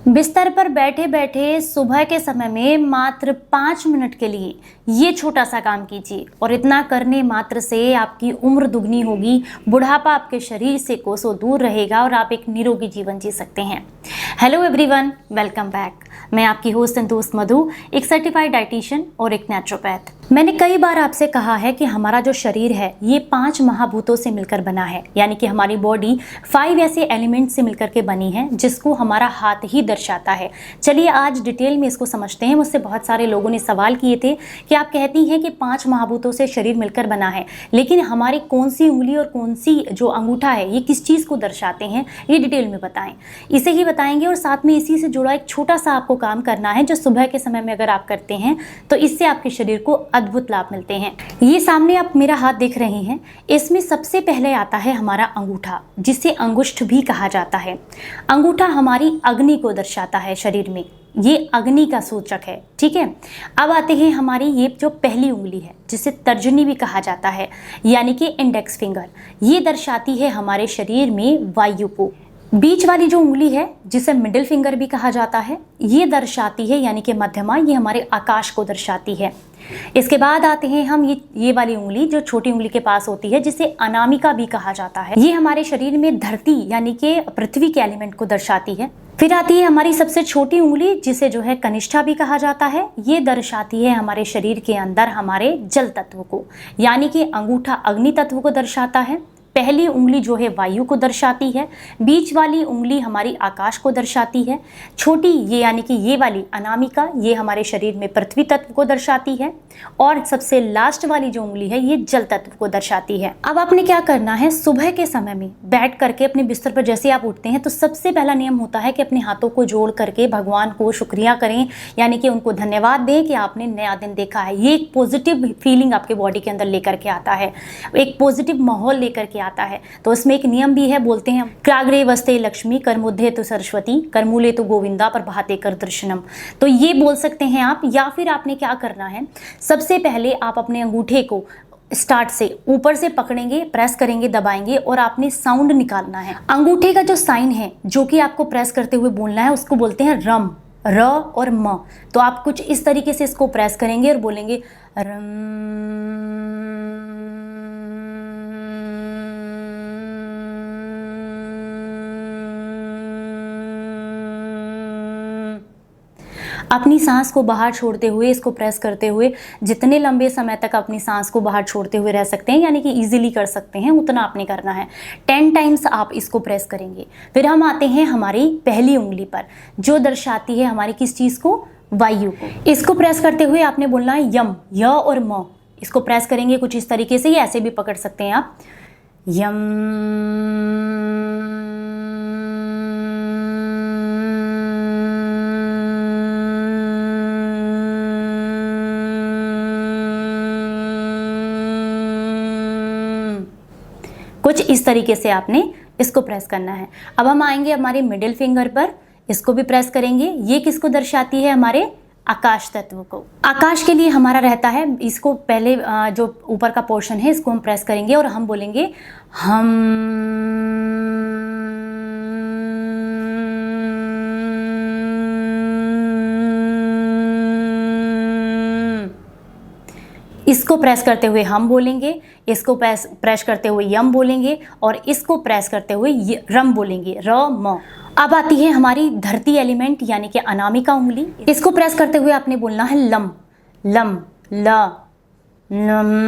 बिस्तर पर बैठे बैठे सुबह के समय में मात्र 5 मिनट के लिए ये छोटा सा काम कीजिए और इतना करने मात्र से आपकी उम्र दुगनी होगी, बुढ़ापा आपके शरीर से कोसों दूर रहेगा और आप एक निरोगी जीवन जी सकते हैं। Hello everyone, welcome back. मैं आपकी होस्ट एंड दोस्त मधु, एक सर्टिफाइड डाइटिशियन और एक नेचुरोपैथ। मैंने कई बार आपसे कहा है कि हमारा जो शरीर है ये 5 महाभूतों से मिलकर बना है, यानी कि हमारी बॉडी 5 ऐसे एलिमेंट से मिलकर के बनी है जिसको हमारा हाथ ही दर्शाता है। चलिए आज डिटेल में इसको समझते हैं। मुझसे बहुत सारे लोगों ने सवाल किए थे कि आप कहती हैं कि 5 महाभूतों से शरीर मिलकर बना है, लेकिन हमारी कौन सी उंगली और कौन सी जो अंगूठा है ये किस चीज़ को दर्शाते हैं, ये डिटेल में बताएं। इसे ही बताएंगे और साथ में इसी से जुड़ा एक छोटा सा आपको काम करना है जो सुबह के समय में अगर आप करते हैं तो इससे आपके शरीर को अद्भुत लाभ मिलते हैं। ये सामने आप मेरा हाथ देख रहे हैं, इसमें सबसे पहले आता है हमारा अंगूठा, जिसे अंगुष्ठ भी कहा जाता है। अंगूठा हमारी अग्नि को दर्शाता है शरीर में, ये अग्नि का सूचक है। ठीक है, अब आते हैं हमारी ये जो पहली उंगली है जिसे तर्जनी भी कहा जाता है, यानी कि इंडेक्स फिंगर, ये दर्शाती है हमारे शरीर में वायु को। बीच वाली जो उंगली है जिसे मिडिल फिंगर भी कहा जाता है, ये दर्शाती है यानी कि मध्यमा, ये हमारे आकाश को दर्शाती है। इसके बाद आते हैं हम ये वाली उंगली जो छोटी उंगली के पास होती है, जिसे अनामिका भी कहा जाता है। ये हमारे शरीर में धरती यानी कि पृथ्वी के एलिमेंट को दर्शाती है। फिर आती है हमारी सबसे छोटी उंगली जिसे जो है कनिष्ठा भी कहा जाता है, ये दर्शाती है हमारे शरीर के अंदर हमारे जल तत्व को, यानी कि अंगूठा अग्नि तत्व को दर्शाता है। पहली उंगली जो है वायु को दर्शाती है, बीच वाली उंगली हमारी आकाश को दर्शाती है, छोटी ये यानी कि ये वाली अनामिका ये हमारे शरीर में पृथ्वी तत्व को दर्शाती है, और सबसे लास्ट वाली जो उंगली है ये जल तत्व को दर्शाती है। अब आपने क्या करना है, सुबह के समय में बैठ करके अपने बिस्तर पर जैसे आप उठते हैं तो सबसे पहला नियम होता है कि अपने हाथों को जोड़ करके भगवान को शुक्रिया करें, यानी कि उनको धन्यवाद दें कि आपने नया दिन देखा है। ये एक पॉजिटिव फीलिंग आपके बॉडी के अंदर लेकर के आता है, एक पॉजिटिव माहौल लेकर के आता है। तो इसमें एक नियम भी है, बोलते हैं क्राग्रे वस्ते लक्ष्मी करमुद्धे तो सरस्वती करमूले तो गोविंदा प्रभाते कर दर्शनम। तो ये बोल सकते हैं आप, या फिर आपने क्या करना है, सबसे पहले आप अपने अंगूठे को स्टार्ट से ऊपर से पकड़ेंगे, प्रेस करेंगे, दबाएंगे और आपने साउंड निकालना है। अंगूठे का जो साइन है जो कि आपको प्रेस करते हुए बोलना है उसको बोलते हैं रम, र और म। तो आप कुछ इस तरीके से इसको प्रेस करेंगे और बोलेंगे रम। अपनी सांस को बाहर छोड़ते हुए इसको प्रेस करते हुए जितने लंबे समय तक अपनी सांस को बाहर छोड़ते हुए रह सकते हैं, यानी कि इजीली कर सकते हैं, उतना आपने करना है। 10 टाइम्स आप इसको प्रेस करेंगे। फिर हम आते हैं हमारी पहली उंगली पर जो दर्शाती है हमारी किस चीज़ को, वायु को। इसको प्रेस करते हुए आपने बोलना है यम, य और म। इसको प्रेस करेंगे कुछ इस तरीके से, या ऐसे भी पकड़ सकते हैं आप, यम। कुछ इस तरीके से आपने इसको प्रेस करना है। अब हम आएंगे हमारे मिडिल फिंगर पर, इसको भी प्रेस करेंगे। ये किसको दर्शाती है, हमारे आकाश तत्व को। आकाश के लिए हमारा रहता है, इसको पहले जो ऊपर का पोर्शन है इसको हम प्रेस करेंगे और हम बोलेंगे हम। इसको प्रेस करते हुए हम बोलेंगे, इसको प्रेस करते हुए यम बोलेंगे और इसको प्रेस करते हुए रम बोलेंगे, र म। अब आती है हमारी धरती एलिमेंट यानी कि अनामिका उंगली। इसको प्रेस करते हुए आपने बोलना है लम, लम, ल, लम।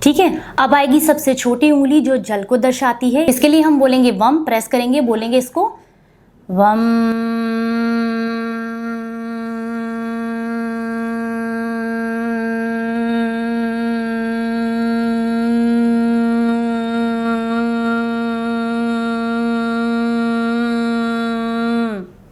ठीक है, अब आएगी सबसे छोटी उंगली जो जल को दर्शाती है। इसके लिए हम बोलेंगे वम, प्रेस करेंगे, बोलेंगे इसको वम।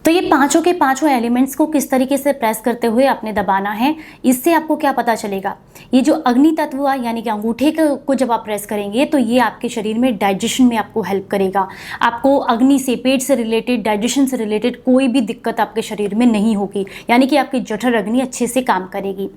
तो ये पांचों के पांचों एलिमेंट्स को किस तरीके से प्रेस करते हुए आपने दबाना है, इससे आपको क्या पता चलेगा। ये जो अग्नि तत्व यानी कि अंगूठे को जब आप प्रेस करेंगे तो ये आपके शरीर में डाइजेशन में आपको हेल्प करेगा। आपको अग्नि से, पेट से रिलेटेड, डाइजेशन से रिलेटेड कोई भी दिक्कत आपके शरीर में नहीं होगी, यानी कि आपकी जठर अग्नि अच्छे से काम करेगी।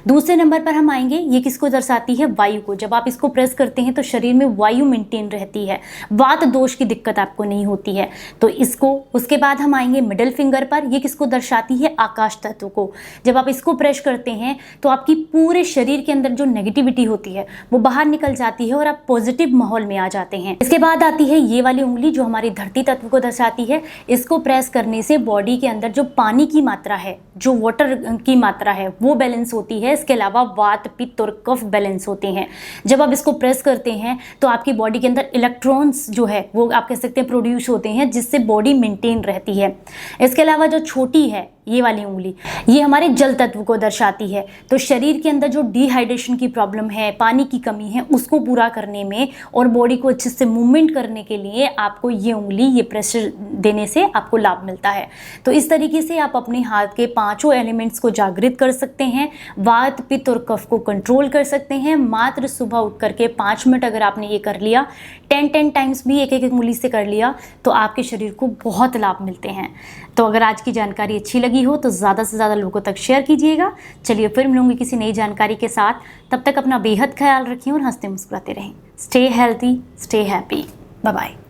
दूसरे नंबर पर हम आएंगे, ये किसको दर्शाती है, वायु को। जब आप इसको प्रेस करते हैं तो शरीर में वायु मेंटेन रहती है, वात दोष की दिक्कत आपको नहीं होती है। तो इसको, उसके बाद हम आएंगे मिडिल फिंगर पर, ये किसको दर्शाती है, आकाश तत्व को। जब आप इसको प्रेस करते हैं तो आपकी पूरे शरीर के अंदर जो नेगेटिविटी होती है वो बाहर निकल जाती है और आप पॉजिटिव माहौल में आ जाते हैं। इसके बाद आती है ये वाली उंगली जो हमारी धरती तत्व को दर्शाती है। इसको प्रेस करने से बॉडी के अंदर जो पानी की मात्रा है, जो वाटर की मात्रा है, वो बैलेंस होती है। इसके अलावा वात, पित्त और कफ बैलेंस होते हैं। जब आप इसको प्रेस करते हैं तो आपकी बॉडी के अंदर इलेक्ट्रॉन्स जो है वो आप कह सकते हैं प्रोड्यूस होते हैं, जिससे बॉडी मेंटेन रहती है। इसके अलावा जो छोटी है ये वाली उंगली, ये हमारे जल तत्व को दर्शाती है। तो शरीर के अंदर जो डिहाइड्रेशन की प्रॉब्लम है, पानी की कमी है, उसको पूरा करने में और बॉडी को अच्छे से मूवमेंट करने के लिए आपको ये उंगली, ये प्रेशर देने से आपको लाभ मिलता है। तो इस तरीके से आप अपने हाथ के पांचों एलिमेंट्स को जागृत कर सकते हैं, वात, पित्त और कफ को कंट्रोल कर सकते हैं। मात्र सुबह उठ करके 5 मिनट अगर आपने ये कर लिया, 10 टाइम्स भी एक एक उंगली से कर लिया, तो आपके शरीर को बहुत लाभ मिलते हैं। तो अगर आज की जानकारी अच्छी लगी हो तो ज़्यादा से ज़्यादा लोगों तक शेयर कीजिएगा। चलिए फिर मिलूंगी किसी नई जानकारी के साथ। तब तक अपना बेहद ख्याल रखिए और हंसते मुस्कुराते रहें। Stay healthy, stay happy. Bye bye.